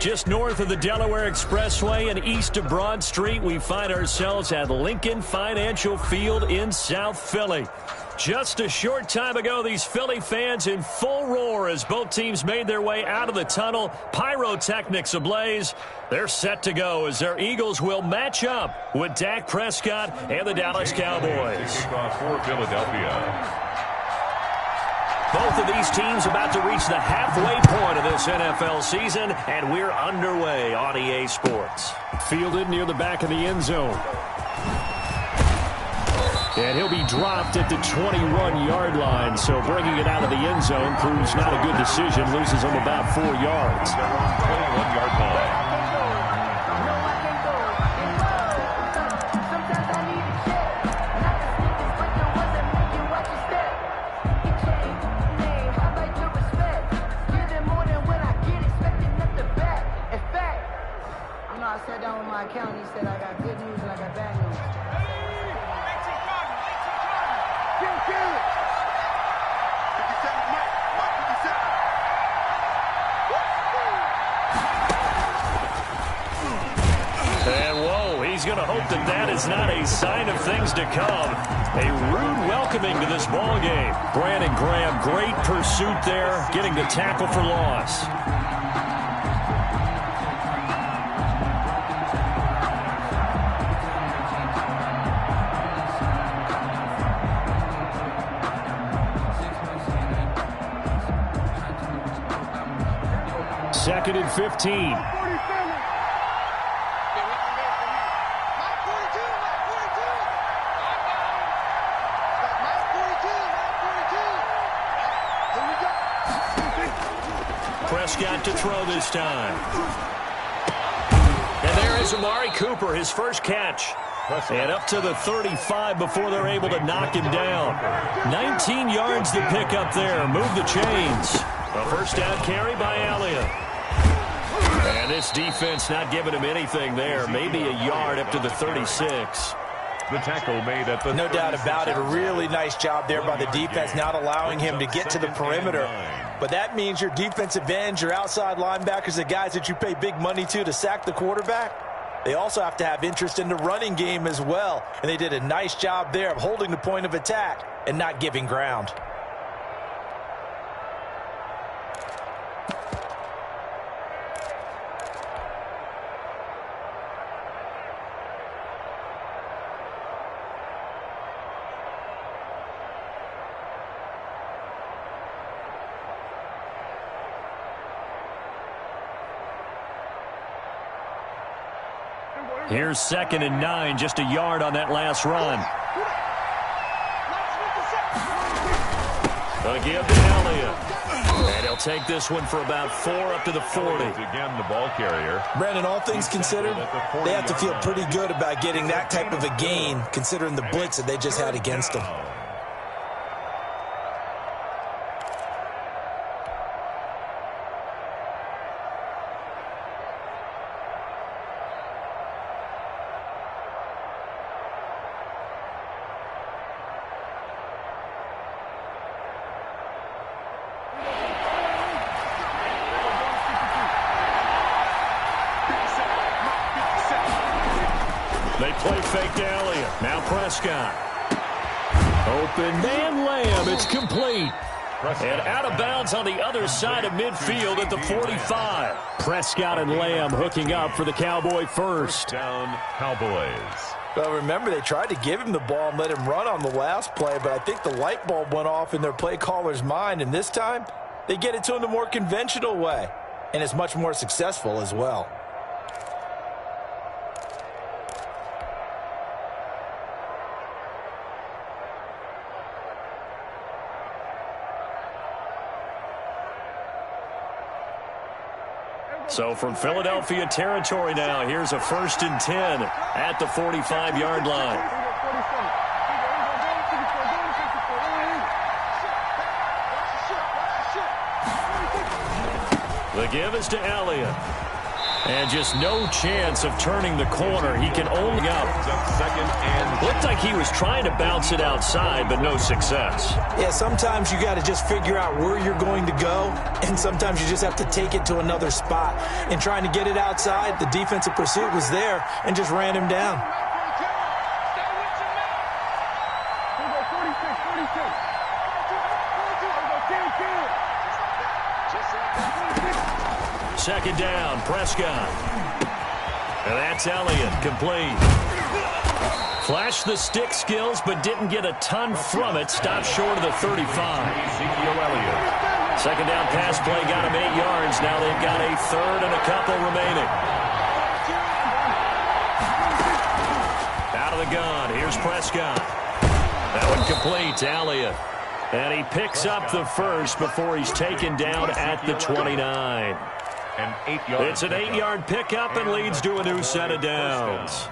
Just north of the Delaware Expressway and east of Broad Street, we find ourselves at Lincoln Financial Field in South Philly. Just a short time ago, these Philly fans in full roar as both teams made their way out of the tunnel. Pyrotechnics ablaze. They're set to go as their Eagles will match up with Dak Prescott and the Dallas Cowboys. Kickoff for Philadelphia. Both of these teams about to reach the halfway point of this NFL season, and we're underway on EA Sports. Fielded near the back of the end zone. And he'll be dropped at the 21-yard line, so bringing it out of the end zone proves not a good decision. Loses him about 4 yards. 21-yard line. I sat down with my accountant. He said I got good news and I got bad news. And whoa, he's going to hope that that is not a sign of things to come. A rude welcoming to this ball game. Brandon Graham, great pursuit there, getting the tackle for loss. Second and 15. Prescott to throw this time. And there is Amari Cooper, his first catch. And up to the 35 before they're able to knock him down. 19 yards to pick up there. Move the chains. A first down carry by Elliott. And this defense not giving him anything there. Maybe a yard up to the 36. The tackle made at the No doubt about it. A really nice job there by the defense, not allowing him to get to the perimeter. But that means your defensive ends, your outside linebackers, the guys that you pay big money to sack the quarterback, they also have to have interest in the running game as well. And they did a nice job there of holding the point of attack and not giving ground. Here's 2nd and 9, just a yard on that last run. Again to Elliott. And he'll take this one for about 4 up to the 40. Again, the ball carrier. Brandon, all things considered, they have to feel pretty good about getting that type of a gain, considering the blitz that they just had against them. They play fake to Elliott. Now Prescott. Open man Lamb. It's complete. And out of bounds on the other side of midfield at the 45. Prescott and Lamb hooking up for the Cowboy first. Down Cowboys. Well, remember, they tried to give him the ball and let him run on the last play, but I think the light bulb went off in their play caller's mind, and this time they get it to him the more conventional way, and it's much more successful as well. So from Philadelphia territory now, here's a 1st and 10 at the 45-yard line. The give is to Elliott. And just no chance of turning the corner. He can only up. Looked like he was trying to bounce it outside, but no success. Yeah, sometimes you got to just figure out where you're going to go, and sometimes you just have to take it to another spot. And trying to get it outside, the defensive pursuit was there and just ran him down. Second down, Prescott. And that's Elliott, complete. Flashed the stick skills, but didn't get a ton from it. Stopped short of the 35. Second down pass play got him 8 yards. Now they've got a third and a couple remaining. Out of the gun, here's Prescott. That one complete to Elliott. And he picks up the first before he's taken down at the 29. It's an 8-yard pickup and leads to a new set of downs.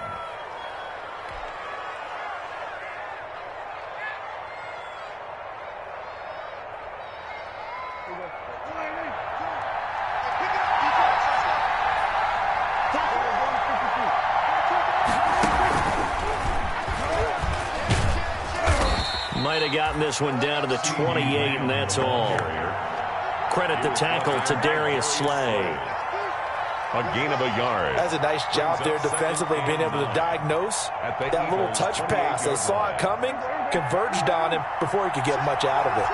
Might have gotten this one down to the 28, and that's all. Credit the tackle to Darius Slay. A gain of a yard. That's a nice job there defensively, being able to diagnose that little touch pass. They saw it coming, converged on him before he could get much out of it.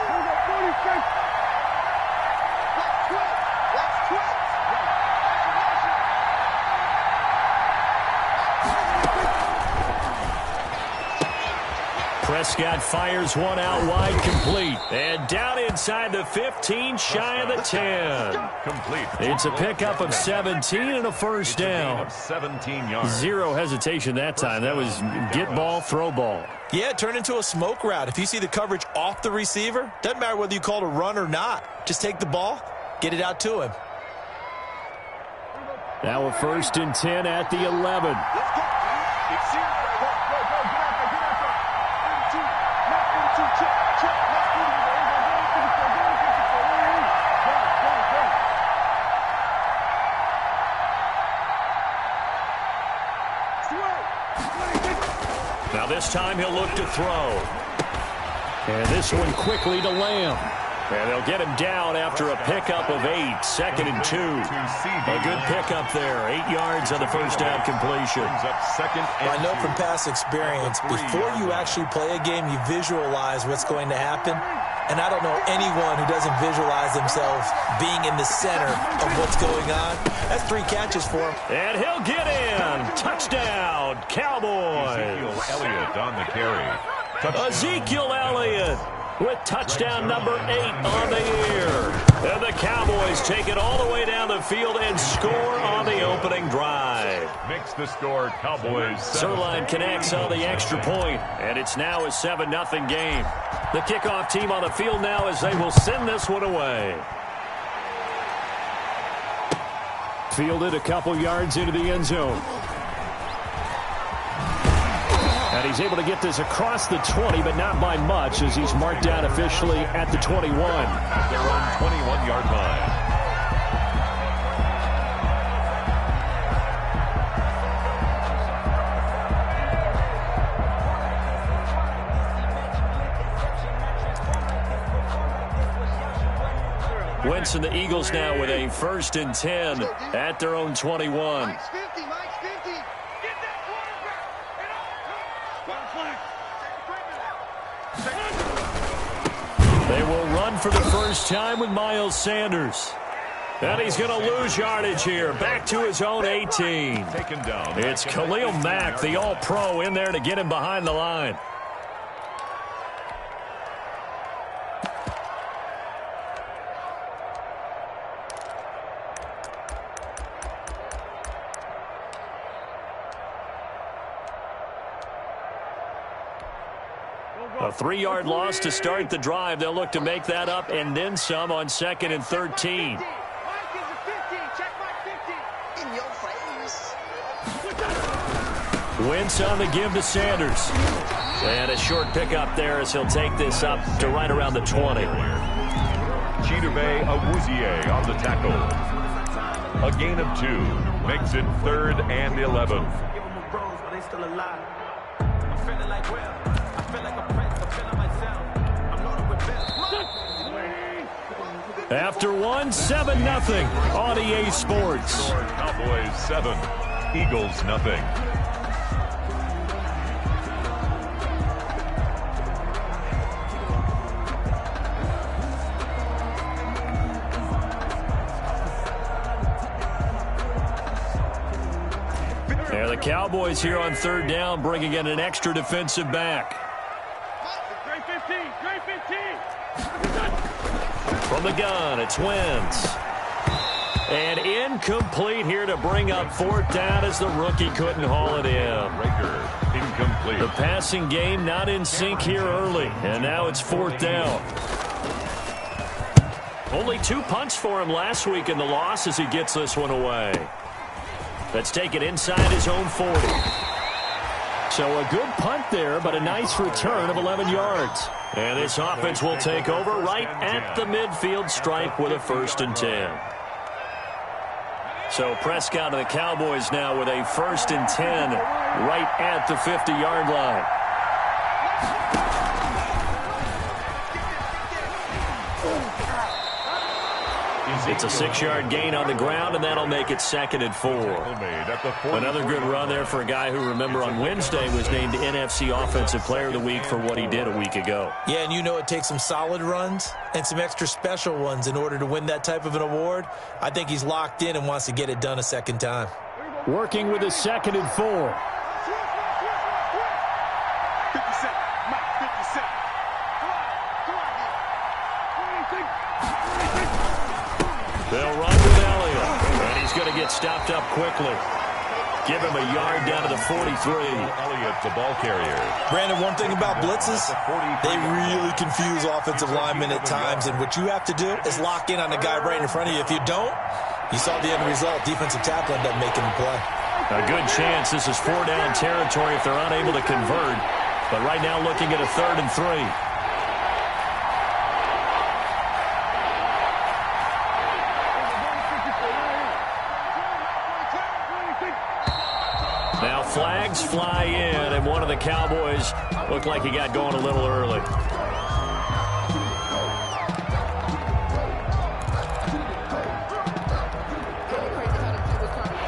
Prescott fires one out wide, complete. And down inside the 15, shy of the 10. Complete. It's a pickup of 17 and a first down. 17 yards. Zero hesitation that time. That was get ball, throw ball. Yeah, it turned into a smoke route. If you see the coverage off the receiver, doesn't matter whether you call it a run or not. Just take the ball, get it out to him. Now a first and 10 at the 11. Now this time he'll look to throw. And this one quickly to Lamb. And they'll get him down after a pickup of 8. Second and 2. A good pickup there. 8 yards on the first down completion. I know from past experience, before you actually play a game, you visualize what's going to happen. And I don't know anyone who doesn't visualize themselves being in the center of what's going on. That's 3 catches for him. And he'll get in. Touchdown, Cowboys. Ezekiel Elliott on the carry. Ezekiel Elliott with touchdown number 8 on the year. And the Cowboys take it all the way down the field and score on the opening drive. Makes the score Cowboys. Sirline connects on the extra point, and it's now a 7-0 game. The kickoff team on the field now as they will send this one away. Fielded a couple yards into the end zone. And he's able to get this across the 20, but not by much, as he's marked down officially at the 21. At their own 21-yard line. Wentz and the Eagles now with a first and 10 at their own 21. They will run for the first time with Miles Sanders. And he's going to lose yardage here. Back to his own 18. It's Khalil Mack, the all-pro, in there to get him behind the line. A 3-yard loss to start the drive. They'll look to make that up and then some on 2nd and 13. Wentz on the give to Sanders. And a short pickup there as he'll take this up to right around the 20. Chidobe Awuzie on the tackle. A gain of 2 makes it 3rd and 11. After one, 7-0 on EA Sports. Cowboys 7, Eagles nothing. There the Cowboys here on 3rd down, bringing in an extra defensive back. From the gun, it's Wentz. And incomplete here to bring up 4th down as the rookie couldn't haul it in. Raker, incomplete. The passing game not in sync here early, and now it's 4th down. Only 2 punts for him last week in the loss as he gets this one away. That's taken inside his own 40. So a good punt there, but a nice return of 11 yards. And this offense will take over right at the midfield stripe with a 1st and 10. So Prescott and the Cowboys now with a 1st and 10 right at the 50-yard line. It's a 6-yard gain on the ground, and that'll make it 2nd and 4. Another good run there for a guy who, remember, on Wednesday was named NFC Offensive Player of the Week for what he did a week ago. Yeah, and you know it takes some solid runs and some extra special ones in order to win that type of an award. I think he's locked in and wants to get it done a second time. Working with a 2nd and 4. They'll run with Elliott, and he's going to get stopped up quickly. Give him a yard down to the 43. Elliott, the ball carrier. Brandon, one thing about blitzes, they really confuse offensive linemen at times, and what you have to do is lock in on the guy right in front of you. If you don't, you saw the end result. Defensive tackle ended up making the play. A good chance this is 4-down territory if they're unable to convert, but right now looking at a 3rd and 3. Now flags fly in, and one of the Cowboys looked like he got going a little early.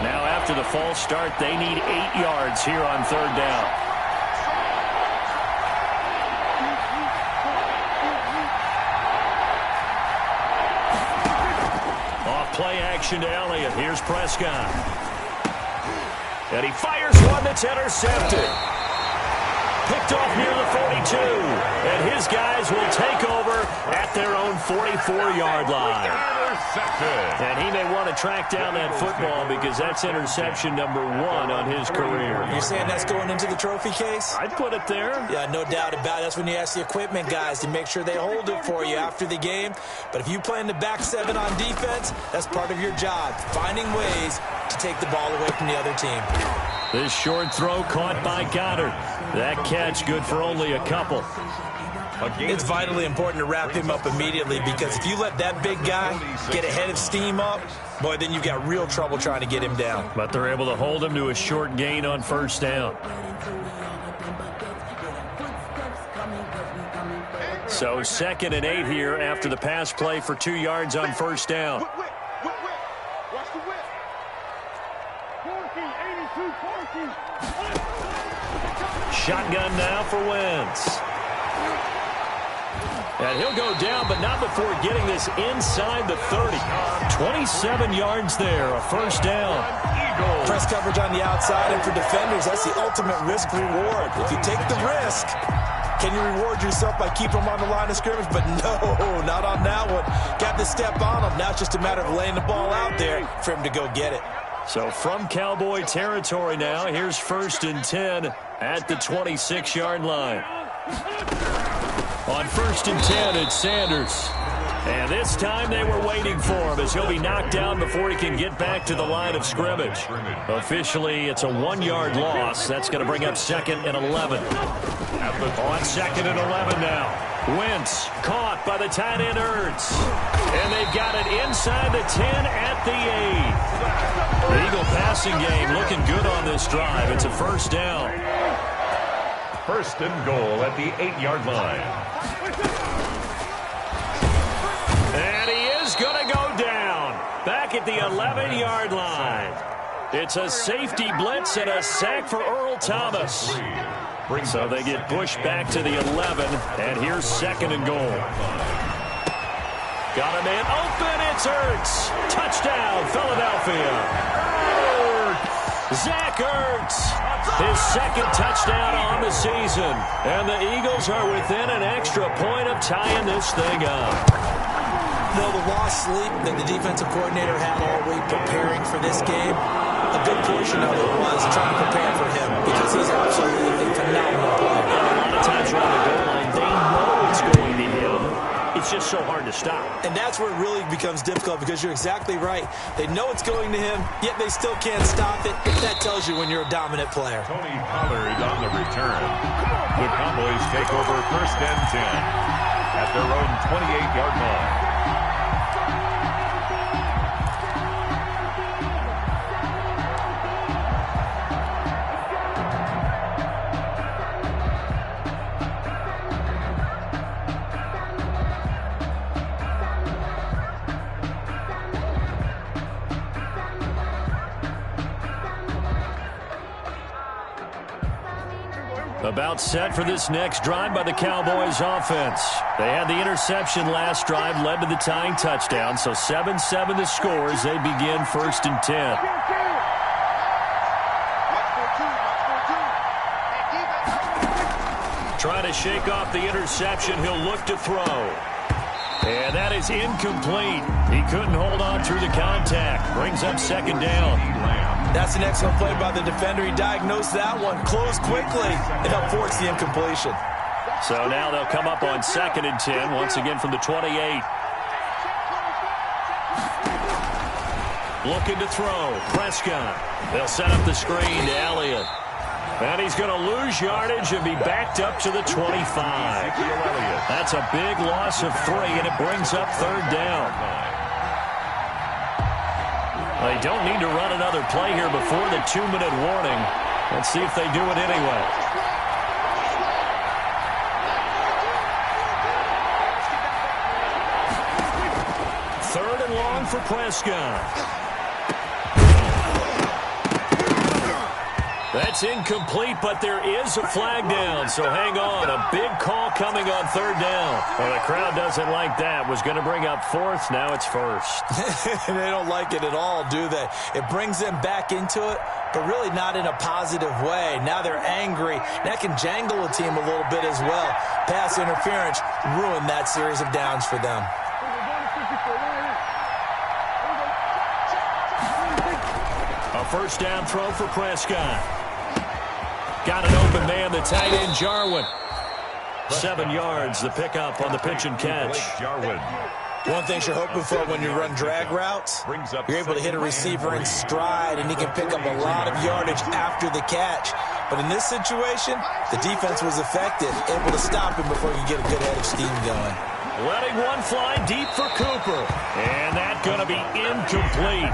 Now after the false start, they need 8 yards here on 3rd down. Off play action to Elliott. Here's Prescott. And he fires one that's intercepted. Picked off near the 42. And his guys will take over at their own 44-yard line. And he may want to track down that football because that's interception number 1 on his career. You're saying that's going into the trophy case? I'd put it there. Yeah, no doubt about it. That's when you ask the equipment guys to make sure they hold it for you after the game. But if you play in the back 7 on defense, that's part of your job, finding ways to take the ball away from the other team. This short throw caught by Goddard. That catch good for only a couple. It's vitally important to wrap him up immediately because if you let that big guy get ahead of steam up, boy, then you've got real trouble trying to get him down. But they're able to hold him to a short gain on 1st down. So 2nd and 8 here after the pass play for 2 yards on 1st down. Shotgun now for Wentz. And he'll go down, but not before getting this inside the 30. 27 yards there, a 1st down. Press coverage on the outside, and for defenders, that's the ultimate risk-reward. If you take the risk, can you reward yourself by keeping them on the line of scrimmage? But no, not on that one. Got to step on them. Now it's just a matter of laying the ball out there for him to go get it. So from Cowboy territory now, here's 1st and 10 at the 26-yard line. On 1st and 10, it's Sanders. And this time they were waiting for him as he'll be knocked down before he can get back to the line of scrimmage. Officially, it's a 1-yard loss. That's going to bring up 2nd and 11. On 2nd and 11 now. Wentz caught by the tight end Ertz. And they've got it inside the 10 at the 8. The Eagle passing game looking good on this drive. It's a first down. First and goal at the 8-yard line. And he is going to go down back at the 11-yard line. It's a safety blitz and a sack for Earl Thomas. So they get pushed back to the 11, and here's 2nd and goal. Got a man open, it's Ertz. Touchdown, Philadelphia. Zach Ertz, his 2nd touchdown on the season. And the Eagles are within an extra point of tying this thing up. Though the lost sleep that the defensive coordinator had all week preparing for this game, a big portion of it was trying to prepare for him because he's absolutely a phenomenal player. A lot of times around the goal line, they know it's going to him. It's just so hard to stop. And that's where it really becomes difficult because you're exactly right. They know it's going to him, yet they still can't stop it. That tells you when you're a dominant player. Tony Pollard on the return. The Cowboys take over 1st and 10 at their own 28-yard line. About set for this next drive by the Cowboys offense. They had the interception last drive, led to the tying touchdown, so 7-7 the score as they begin 1st and 10. Trying to shake off the interception, he'll look to throw. And that is incomplete. He couldn't hold on through the contact. Brings up 2nd down. That's an excellent play by the defender. He diagnosed that one, closed quickly, and helped force the incompletion. So now they'll come up on 2nd and 10, once again from the 28. Looking to throw. Prescott. They'll set up the screen to Elliott. And he's going to lose yardage and be backed up to the 25. That's a big loss of 3, and it brings up 3rd down. They don't need to run another play here before the 2-minute warning. Let's see if they do it anyway. Third and long for Prescott. That's incomplete, but there is a flag down, so hang on. A big call coming on 3rd down. Well, the crowd doesn't like that. Was going to bring up 4th, now it's 1st. They don't like it at all, do they? It brings them back into it, but really not in a positive way. Now they're angry. That can jangle a team a little bit as well. Pass interference ruined that series of downs for them. A first down throw for Prescott. Got an open man, the tight end, Jarwin. 7 yards, the pickup on the pitch and catch. One thing you're hoping for when you run drag routes, you're able to hit a receiver in stride, and he can pick up a lot of yardage after the catch. But in this situation, the defense was effective, able to stop him before you get a good head of steam going. Letting one fly deep for Cooper. And that's going to be incomplete.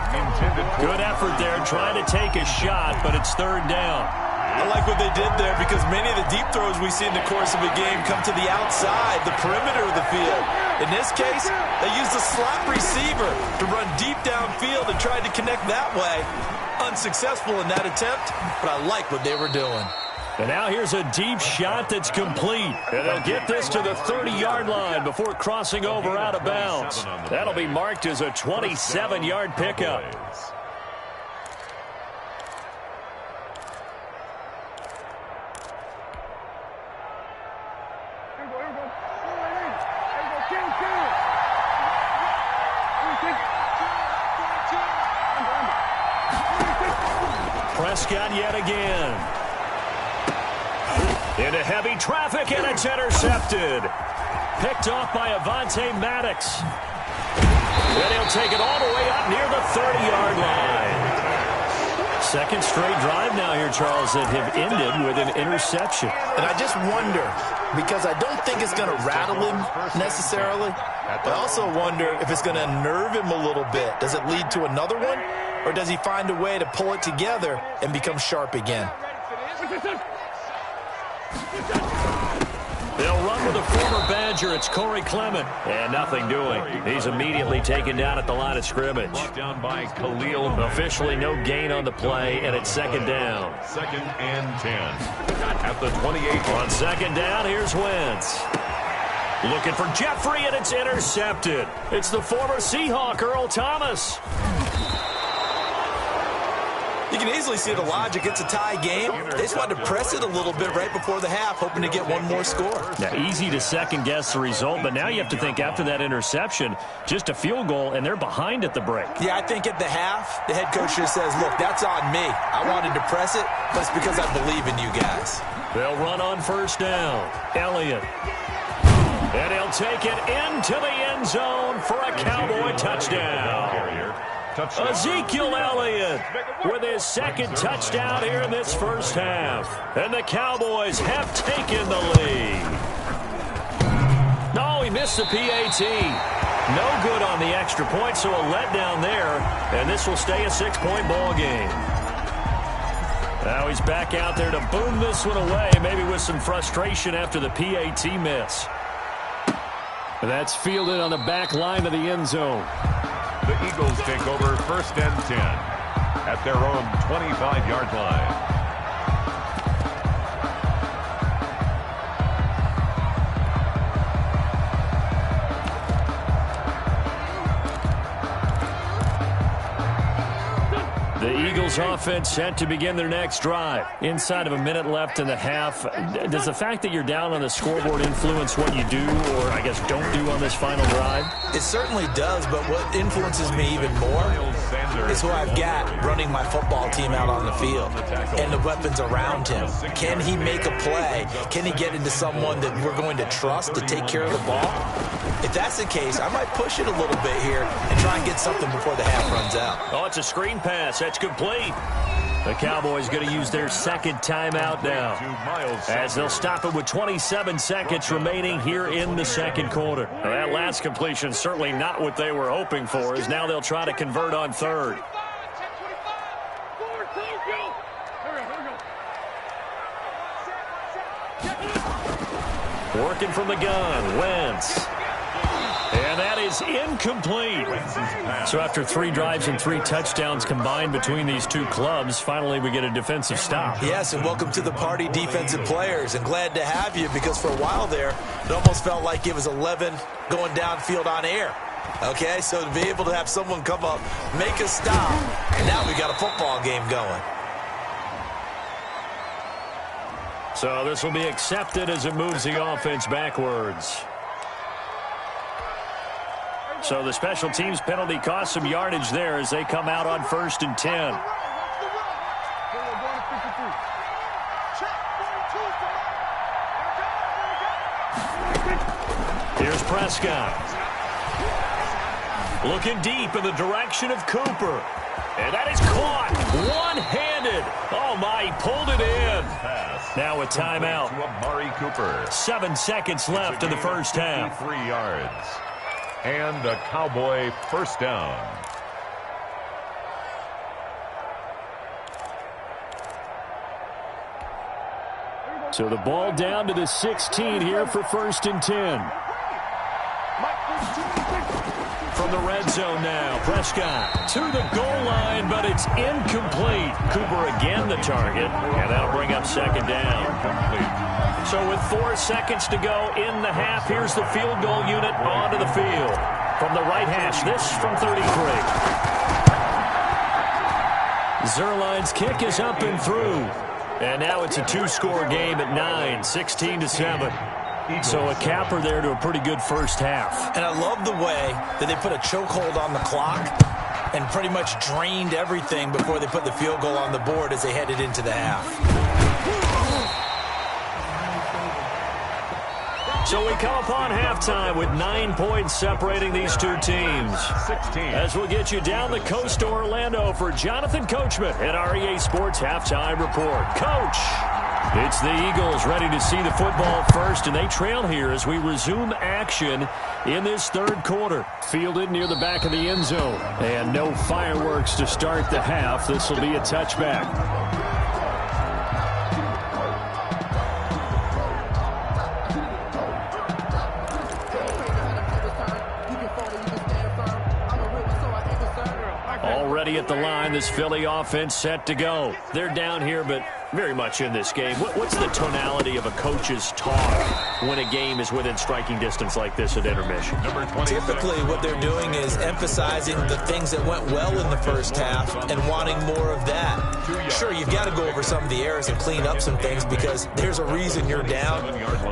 Good effort there trying to take a shot, but it's 3rd down. I like what they did there because many of the deep throws we see in the course of a game come to the outside, the perimeter of the field. In this case, they used a slot receiver to run deep downfield and tried to connect that way. Unsuccessful in that attempt, but I like what they were doing. And now here's a deep shot that's complete. And they'll get this to the 30-yard line before crossing over out of bounds. That'll be marked as a 27-yard pickup. Prescott yet again. Into heavy traffic, and it's intercepted. picked off by Avonte Maddox. And he'll take it all the way up near the 30-yard line. Second straight drive now here, Charles, that have ended with an interception. And I just wonder, because I don't think it's going to rattle him necessarily. I also wonder if it's going to unnerve him a little bit. Does it lead to another one? Or does he find a way to pull it together and become sharp again? They'll run with a former Badger. It's Corey Clement. And nothing doing. He's immediately taken down at the line of scrimmage. Down by Khalil. Officially no gain on the play, and it's second down. 2nd and 10. At the 28. On second down, here's Wentz. Looking for Jeffrey, and it's intercepted. It's the former Seahawk, Earl Thomas. You can easily see the logic. It's a tie game. They just wanted to press it a little bit right before the half, hoping to get one more score. Now, easy to second-guess the result, but now you have to think after that interception, just a field goal, and they're behind at the break. Yeah, I think at the half, the head coach just says, look, that's on me. I wanted to press it, but it's because I believe in you guys. They'll run on first down. Elliott. And he'll take it into the end zone for a Cowboy touchdown. Ezekiel Elliott with his second touchdown here in this first half. And the Cowboys have taken the lead. No, he missed the PAT. No good on the extra point, so a letdown there. And this will stay a 6-point ball game. Now he's back out there to boom this one away, maybe with some frustration after the PAT miss. That's fielded on the back line of the end zone. The Eagles take over 1st and 10 at their own 25-yard line. The Eagles offense set to begin their next drive. Inside of a minute left in the half. Does the fact that you're down on the scoreboard influence what you do, or I guess don't do on this final drive? It certainly does, but what influences me even more is who I've got running my football team out on the field and the weapons around him. Can he make a play? Can he get into someone that we're going to trust to take care of the ball? If that's the case, I might push it a little bit here and try and get something before the half runs out. Oh, it's a screen pass. That's complete. The Cowboys going to use their second timeout now, as they'll stop it with 27 seconds remaining here in the second quarter. Now, that last completion certainly not what they were hoping for, as now they'll try to convert on third. Working from the gun, Wentz. And that is incomplete. So after 3 drives and 3 touchdowns combined between these two clubs, finally we get a defensive stop. Yes, and welcome to the party, defensive players. And glad to have you, because for a while there, it almost felt like it was 11 going downfield on air. Okay, so to be able to have someone come up, make a stop, and now we got a football game going. So this will be accepted as it moves the offense backwards. So the special teams penalty cost some yardage there as they come out on 1st and 10. Here's Prescott. Looking deep in the direction of Cooper. And that is caught one-handed. Oh, my, he pulled it in. Now a timeout. 7 seconds left in the first half. 3 yards. And a Cowboy first down. So the ball down to the 16 here for 1st and 10. From the red zone now, Prescott to the goal line, but it's incomplete. Cooper again the target, and that'll bring up second down. So with 4 seconds to go in the half, here's the field goal unit onto the field. From the right hash, this from 33. Zuerlein's kick is up and through. And now it's a 2-score game at 9, 16-7. So a capper there to a pretty good first half. And I love the way that they put a chokehold on the clock and pretty much drained everything before they put the field goal on the board as they headed into the half. So we come upon halftime with 9 points separating these two teams. 16. As we'll get you down the coast to Orlando for Jonathan Coachman at our EA Sports Halftime Report. Coach, it's the Eagles ready to see the football first, and they trail here as we resume action in this third quarter. Fielded near the back of the end zone. And no fireworks to start the half. This will be a touchback. Already at the line, this Philly offense set to go. They're down here, but very much in this game. What's the tonality of a coach's talk when a game is within striking distance like this at intermission? Typically, what they're doing is emphasizing the things that went well in the first half and wanting more of that. Sure, you've got to go over some of the errors and clean up some things because there's a reason you're down.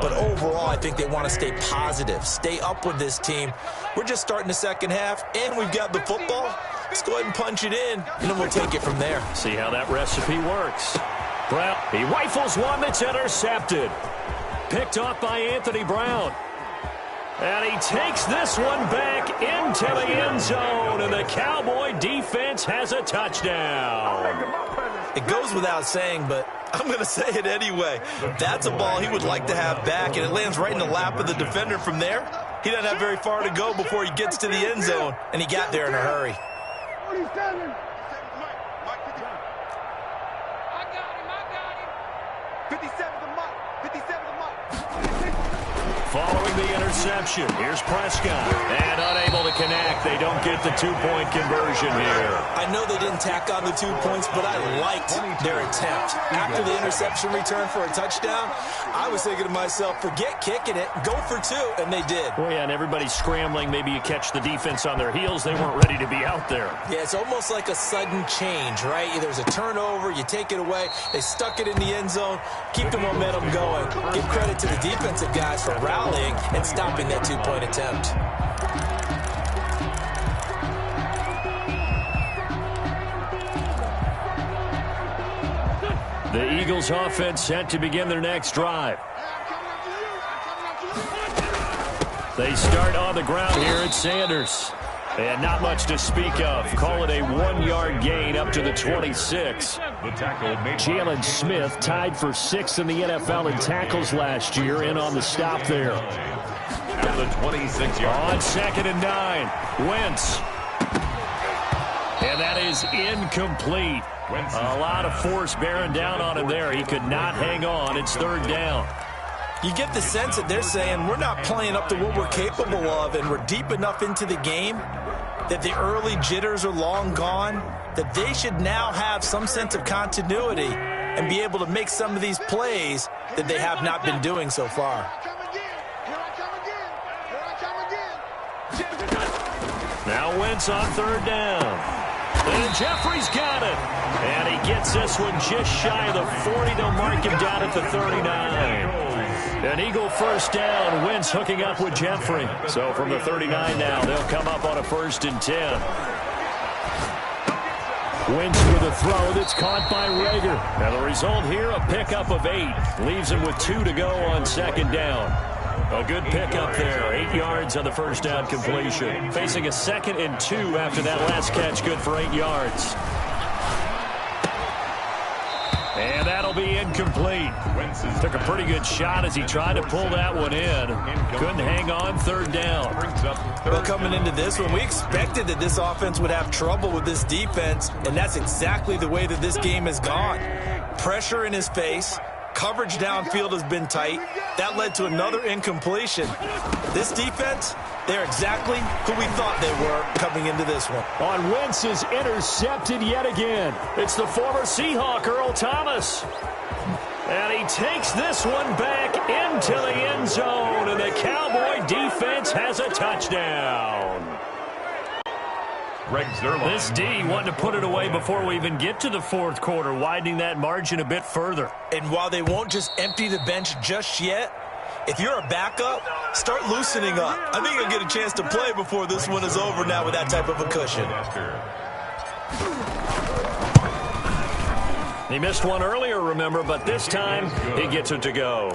But overall, I think they want to stay positive, stay up with this team. We're just starting the second half, and we've got the football. Let's go ahead and punch it in, and then we'll take it from there. See how that recipe works. Brown, he rifles one that's intercepted. Picked off by Anthony Brown. And he takes this one back into the end zone, and the Cowboy defense has a touchdown. It goes without saying, but I'm going to say it anyway. That's a ball he would like to have back, and it lands right in the lap of the defender from there. He doesn't have very far to go before he gets to the end zone, and he got there in a hurry. Following the interception, here's Prescott. And unable to connect. They don't get the two-point conversion here. I know they didn't tack on the 2 points, but I liked their attempt. After the interception return for a touchdown, I was thinking to myself, forget kicking it, go for 2, and they did. Well, yeah, and everybody's scrambling. Maybe you catch the defense on their heels. They weren't ready to be out there. Yeah, it's almost like a sudden change, right? There's a turnover, you take it away, they stuck it in the end zone, keep the momentum going. Give credit to the defensive guys for rallying and stopping that 2-point attempt. The Eagles offense set to begin their next drive. They start on the ground here at Sanders. And not much to speak of. Call it a 1-yard gain up to the 26. Jalen Smith tied for 6th in the NFL in tackles last year, in on the stop there. At the 26-yard. On 2nd and 9, Wentz. And that is incomplete. A lot of force bearing down on him there. He could not hang on. It's 3rd down. You get the sense that they're saying we're not playing up to what we're capable of, and we're deep enough into the game that the early jitters are long gone, that they should now have some sense of continuity and be able to make some of these plays that they have not been doing so far. Now Wentz on 3rd down. And Jeffrey's got it. And he gets this one just shy of the 40. They'll mark him down at the 39. An Eagle first down. Wentz hooking up with Jeffrey. So from the 39 now, they'll come up on a 1st and 10. Wentz with a throw that's caught by Rager. And the result here, a pickup of 8. Leaves him with 2 to go on 2nd down. A good pickup there. 8 yards on the first down completion. Facing a 2nd and 2 after that last catch, good for 8 yards. And that'll be incomplete. Took a pretty good shot as he tried to pull that one in. Couldn't hang on, 3rd down. Well, coming into this one, we expected that this offense would have trouble with this defense, and that's exactly the way that this game has gone. Pressure in his face. Coverage downfield has been tight. That led to another incompletion. This defense, they're exactly who we thought they were coming into this one. On Wentz is intercepted yet again. It's the former Seahawk, Earl Thomas. And he takes this one back into the end zone, and the Cowboy defense has a touchdown. This D wanted to put it away before we even get to the 4th quarter, widening that margin a bit further. And while they won't just empty the bench just yet, if you're a backup, start loosening up. I think you'll get a chance to play before this one is over now with that type of a cushion. He missed one earlier, remember, but this time he gets it to go.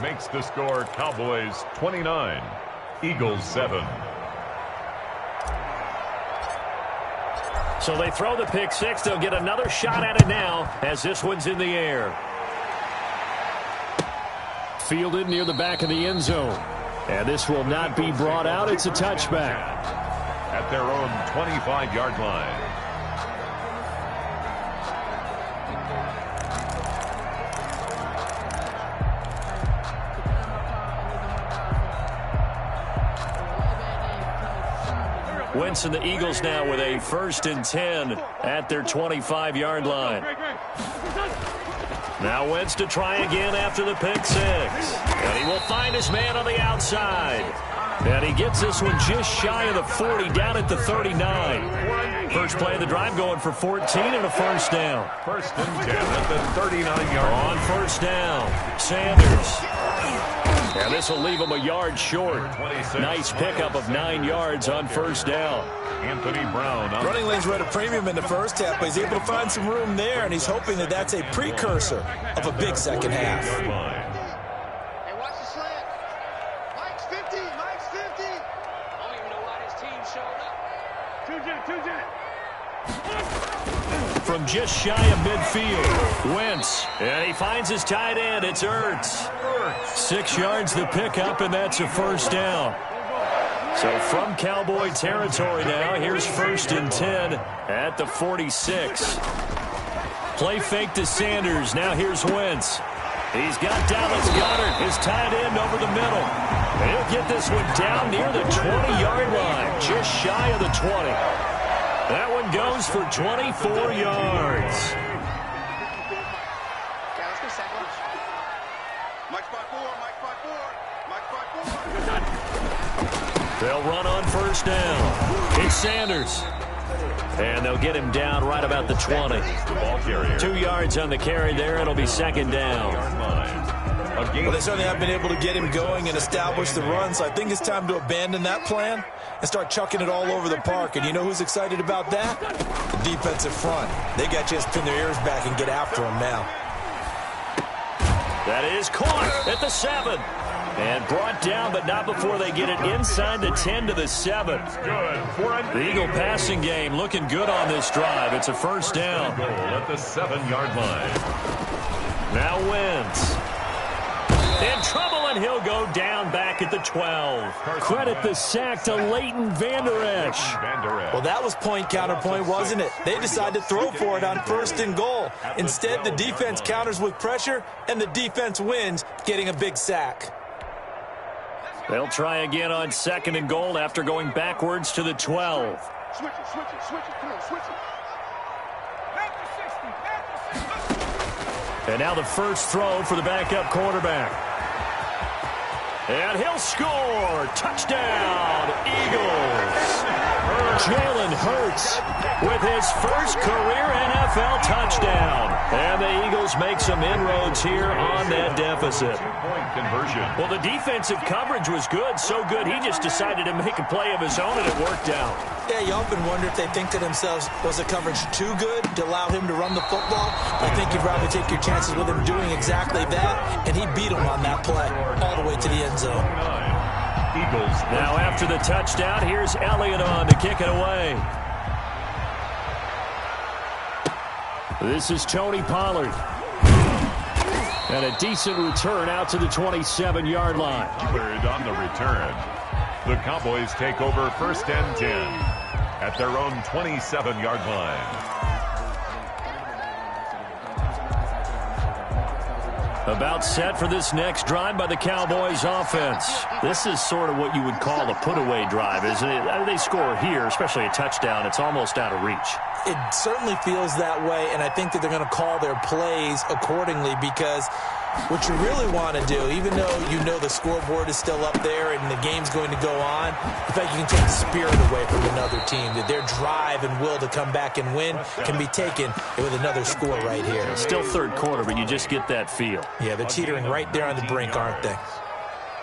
makes the score Cowboys 29, Eagles 7. So they throw the pick six. They'll get another shot at it now as this one's in the air. Fielded near the back of the end zone. And this will not be brought out. It's a touchback. At their own 25-yard line. Wentz and the Eagles now with a 1st and 10 at their 25-yard line. Now Wentz to try again after the pick six. And he will find his man on the outside. And he gets this one just shy of the 40, down at the 39. First play of the drive going for 14 and a first down. 1st and 10 at the 39-yard line. On first down, Sanders. And this will leave him a yard short. Nice pickup of 9 yards on first down. Anthony Brown. Running lanes were at a premium in the first half, but he's able to find some room there, and he's hoping that that's a precursor of a big second half. Hey, watch the slant. Mike's 50. Mike's 50. I don't even know why this team showed up. From just shy of midfield, Wentz. And he finds his tight end. It's Ertz. 6 yards the pickup, and that's a first down. So from Cowboy territory now, here's 1st and 10 at the 46. Play fake to Sanders. Now here's Wentz. He's got Dallas Goedert, his tight end, over the middle. And he'll get this one down near the 20-yard line, just shy of the 20. That one goes for 24 yards. They'll run on first down. It's Sanders. And they'll get him down right about the 20. 2 yards on the carry there. It'll be 2nd down. Well, they certainly have been able to get him going and establish the run, so I think it's time to abandon that plan and start chucking it all over the park. And you know who's excited about that? The defensive front. They got a chance to pin their ears back and get after him now. That is caught at the 7. And brought down, but not before they get it inside the 10 to the 7. The Eagle passing game looking good on this drive. It's a first down. Goal at the 7-yard line. Now Wentz. In trouble, and he'll go down back at the 12. Credit the sack to Leighton Vander Esch. Well, that was point counterpoint, wasn't it? They decided to throw for it on 1st and goal. Instead, the defense counters with pressure, and the defense wins, getting a big sack. They'll try again on 2nd and goal after going backwards to the 12. Switch it. Come on, switch it. And now the first throw for the backup quarterback. And he'll score. Touchdown, Eagles. Jalen Hurts with his first career NFL touchdown. And the Eagles make some inroads here on that deficit. Two-point conversion. Well, the defensive coverage was good, so good he just decided to make a play of his own, and it worked out. Yeah, you often wonder if they think to themselves, was the coverage too good to allow him to run the football? I think you'd rather take your chances with him doing exactly that, and he beat him on that play all the way to the end zone. Eagles. Now after the touchdown, here's Elliott on to kick it away. This is Tony Pollard. And a decent return out to the 27-yard line. Pollard on the return. The Cowboys take over 1st and 10 at their own 27-yard line. About set for this next drive by the Cowboys offense. This is sort of what you would call a put-away drive, isn't it? They score here, especially a touchdown. It's almost out of reach. It certainly feels that way, and I think that they're going to call their plays accordingly, because what you really want to do, even though you know the scoreboard is still up there and the game's going to go on, I think you can take the spirit away from another team, that their drive and will to come back and win can be taken with another score right here. It's still third quarter, but you just get that feel. Yeah, they're teetering right there on the brink, aren't they?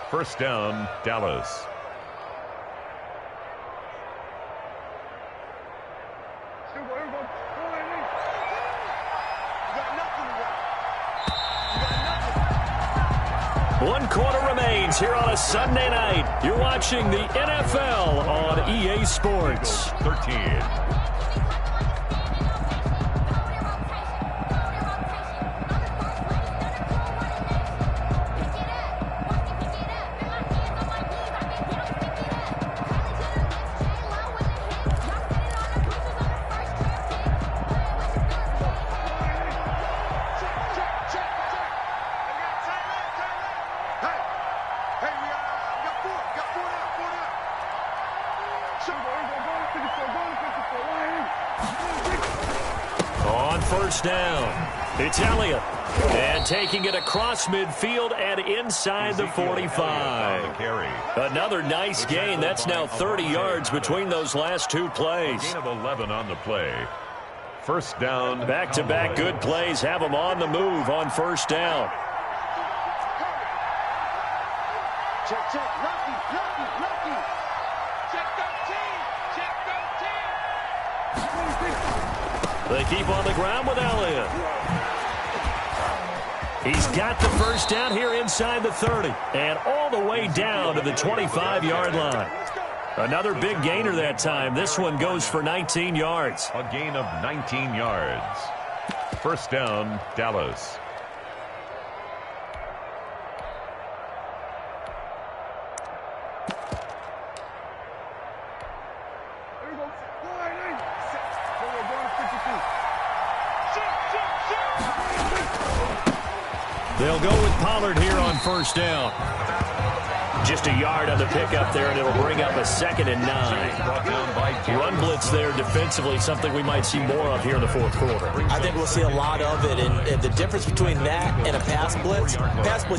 First down, Dallas. 1 quarter remains here on a Sunday night. You're watching the NFL on EA Sports. 13. On first down, it's Elliott. And taking it across midfield and inside the 45. Another nice gain. That's now 30 yards between those last two plays. Gain of 11 on the play. First down. Back-to-back good plays have them on the move on first down. Check, check, Lucky. Check 13. They keep on the ground with Elliott. He's got the first down here inside the 30 and all the way down to the 25-yard line. Another big gainer that time. This one goes for 19 yards. A gain of 19 yards. First down, Dallas. They'll go with Pollard here on first down. Just a yard on the pickup there, and it'll bring up a 2nd and 9. Run blitz there defensively, something we might see more of here in the fourth quarter. I think we'll see a lot of it, and the difference between that and a pass blitz,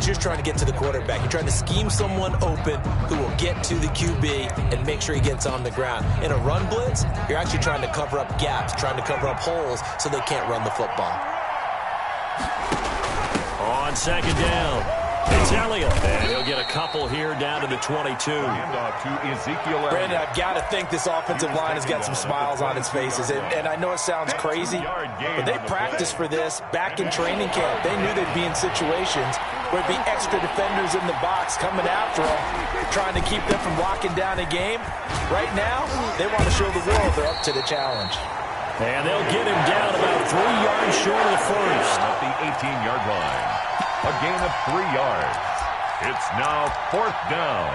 you're trying to get to the quarterback. You're trying to scheme someone open who will get to the QB and make sure he gets on the ground. In a run blitz, you're actually trying to cover up gaps, trying to cover up holes so they can't run the football. On second down, it's Elliott, and he'll get a couple here down to the 22. Handoff to Ezekiel. Brandon, I've got to think this offensive line has got some smiles on its faces, and I know it sounds crazy, but they practiced for this back in training camp. They knew they'd be in situations where it'd be extra defenders in the box coming after them, trying to keep them from locking down a game. Right now, they want to show the world they're up to the challenge. And they'll get him down about 3 yards short of the first. At the 18-yard line. A gain of 3 yards. It's now 4th down.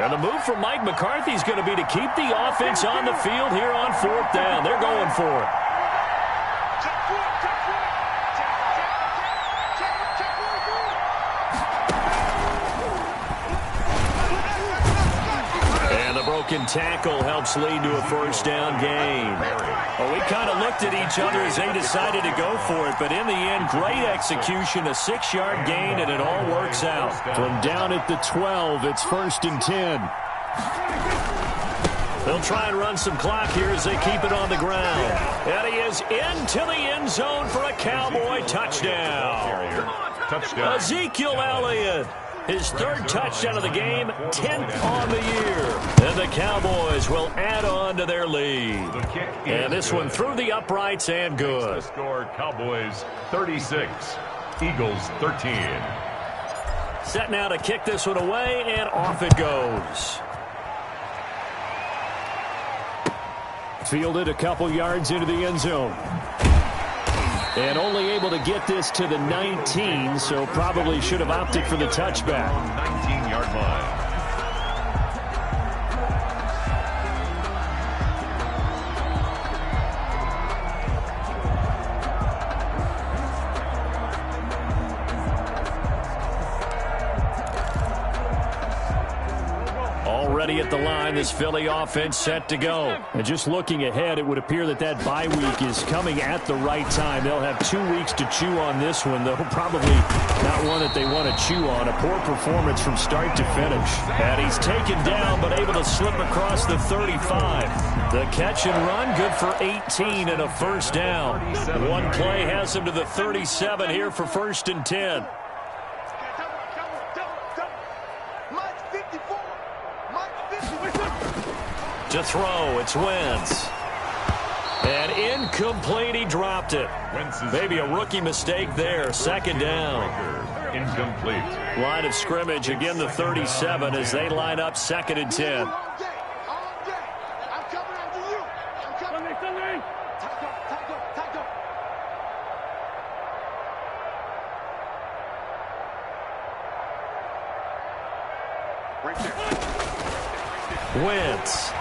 And the move from Mike McCarthy is going to be to keep the offense on the field here on 4th down. They're going for it. And the broken tackle helps lead to a first down gain. Well, we kind of looked at each other as they decided to go for it, but in the end, great execution, a 6-yard gain, and it all works out. From down at the 12, it's 1st and 10. They'll try and run some clock here as they keep it on the ground. And he is into the end zone for a Cowboy touchdown. Ezekiel Elliott. His 3rd touchdown of the game, 10th on the year. And the Cowboys will add on to their lead. And this one through the uprights and good. Score Cowboys 36, Eagles 13. Set now to kick this one away, and off it goes. Fielded a couple yards into the end zone. And only able to get this to the 19, so probably should have opted for the touchback. 19-yard line. Already at the line, this Philly offense set to go. And just looking ahead, it would appear that that bye week is coming at the right time. They'll have 2 weeks to chew on this one, though probably not one that they want to chew on. A poor performance from start to finish. And he's taken down, but able to slip across the 35. The catch and run, good for 18 and a first down. One play has him to the 37 here for 1st and 10. To throw, it's Wentz. And incomplete, he dropped it. Maybe a rookie mistake there. 2nd down. Incomplete. Line of scrimmage, again the 37 as they line up 2nd and 10. Wentz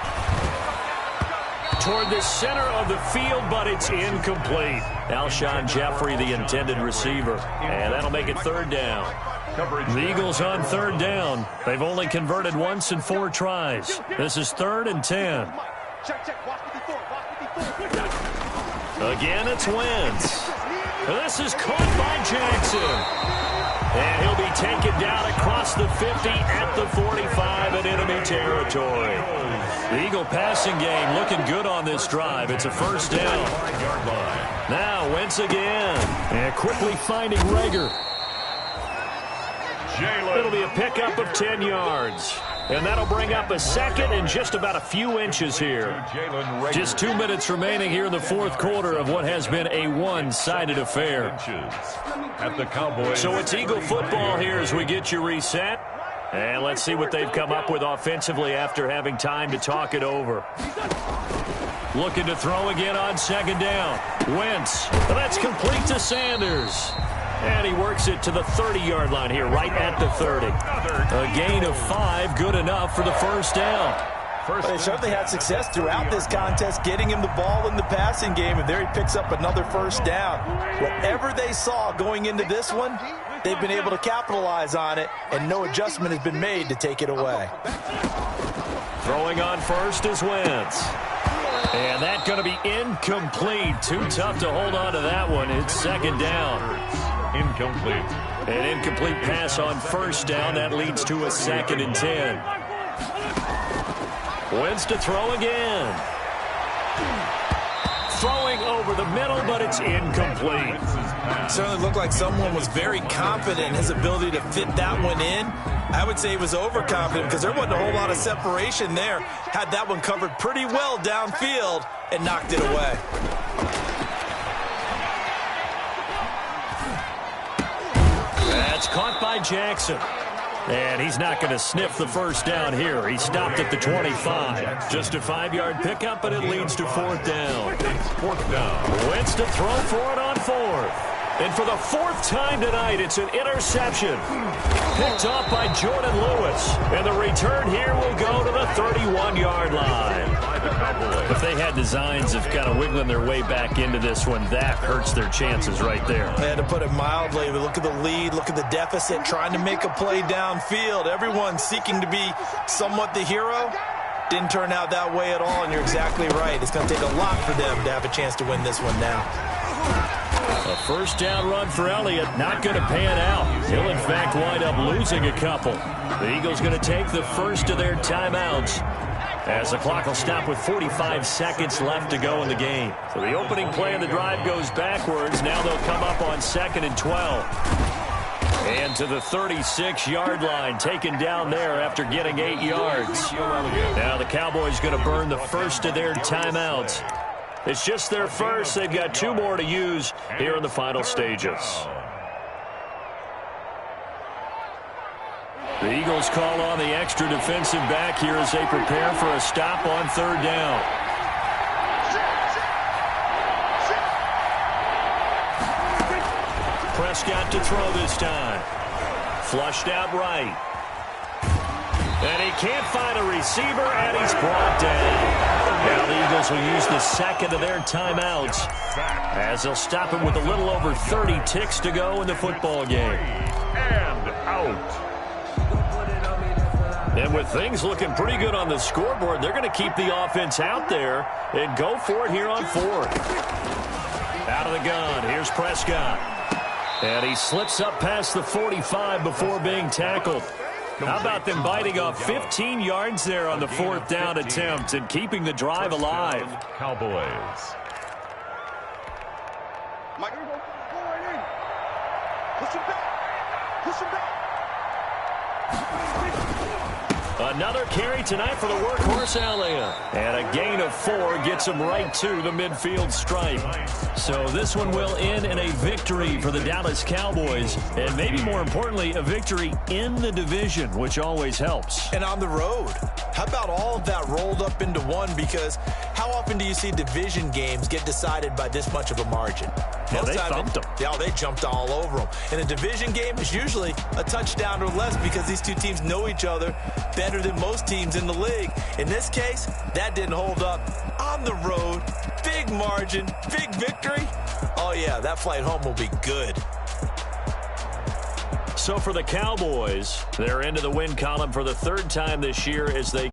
toward the center of the field, but it's incomplete. Alshon Jeffrey, the intended receiver, and that'll make it 3rd down. The Eagles on 3rd down. They've only converted once in 4 tries. This is 3rd and 10. Again, it's Wentz. This is caught by Jackson. And he'll be taken down across the 50 at the 45 in enemy territory. The Eagle passing game looking good on this drive. It's a 1st down. Now Wentz again. And quickly finding Rager. It'll be a pickup of 10 yards. And that'll bring up a 2nd and just about a few inches here. Just 2 minutes remaining here in the 4th quarter of what has been a one-sided affair. At the Cowboys. So it's Eagle football here as we get you reset. And let's see what they've come up with offensively after having time to talk it over. Looking to throw again on 2nd down. Wentz. That's complete to Sanders. And he works it to the 30-yard line here, right at the 30. A gain of 5, good enough for the 1st down. They certainly had success throughout this contest, getting him the ball in the passing game, and there he picks up another 1st down. Whatever they saw going into this one, they've been able to capitalize on it, and no adjustment has been made to take it away. Throwing on 1st is Wentz. And that's going to be incomplete. Too tough to hold on to that one. It's 2nd down. Incomplete. An incomplete pass on 1st down. That leads to a 2nd and 10. Wentz to throw again. Throwing over the middle, but it's incomplete. It certainly looked like someone was very confident in his ability to fit that one in. I would say he was overconfident because there wasn't a whole lot of separation there. Had that one covered pretty well downfield and knocked it away. That's caught by Jackson. And he's not going to sniff the 1st down here. He stopped at the 25. Just a 5-yard pickup, but it leads to 4th down. 4th down. Wentz to throw for it on 4th. And for the 4th time tonight, it's an interception. Picked off by Jordan Lewis. And the return here will go to the 31-yard line. If they had designs of kind of wiggling their way back into this one, that hurts their chances right there. I had to put it mildly. But look at the lead, look at the deficit, trying to make a play downfield. Everyone seeking to be somewhat the hero. Didn't turn out that way at all, and you're exactly right. It's going to take a lot for them to have a chance to win this one now. A 1st down run for Elliott, not going to pan out. He'll, in fact, wind up losing a couple. The Eagles going to take the first of their timeouts as the clock will stop with 45 seconds left to go in the game. So the opening play of the drive goes backwards. Now they'll come up on 2nd and 12. And to the 36-yard line, taken down there after getting 8 yards. Now the Cowboys going to burn the first of their timeouts. It's just their first. They've got 2 more to use here in the final stages. The Eagles call on the extra defensive back here as they prepare for a stop on 3rd down. Prescott to throw this time. Flushed out right. And he can't find a receiver, and he's brought down. Now the Eagles will use the 2nd of their timeouts as they'll stop him with a little over 30 ticks to go in the football game. And out. And with things looking pretty good on the scoreboard, they're going to keep the offense out there and go for it here on 4th. Out of the gun, here's Prescott. And he slips up past the 45 before being tackled. How about them biting off 15 yards there on the 4th down attempt and keeping the drive alive? Cowboys. Mike, go right in. Push him back. Push him back. Another carry tonight for the workhorse Alia. And a gain of 4 gets him right to the midfield stripe. So this one will end in a victory for the Dallas Cowboys. And maybe more importantly, a victory in the division, which always helps. And on the road. How about all of that rolled up into one? Because how often do you see division games get decided by this much of a margin? Yeah, they thumped them. Yeah, they jumped all over them. And a division game is usually a touchdown or less because these two teams know each other better than most teams in the league. In this case, that didn't hold up. On the road, big margin, big victory. Oh, yeah, that flight home will be good. So for the Cowboys, they're into the win column for the 3rd time this year as they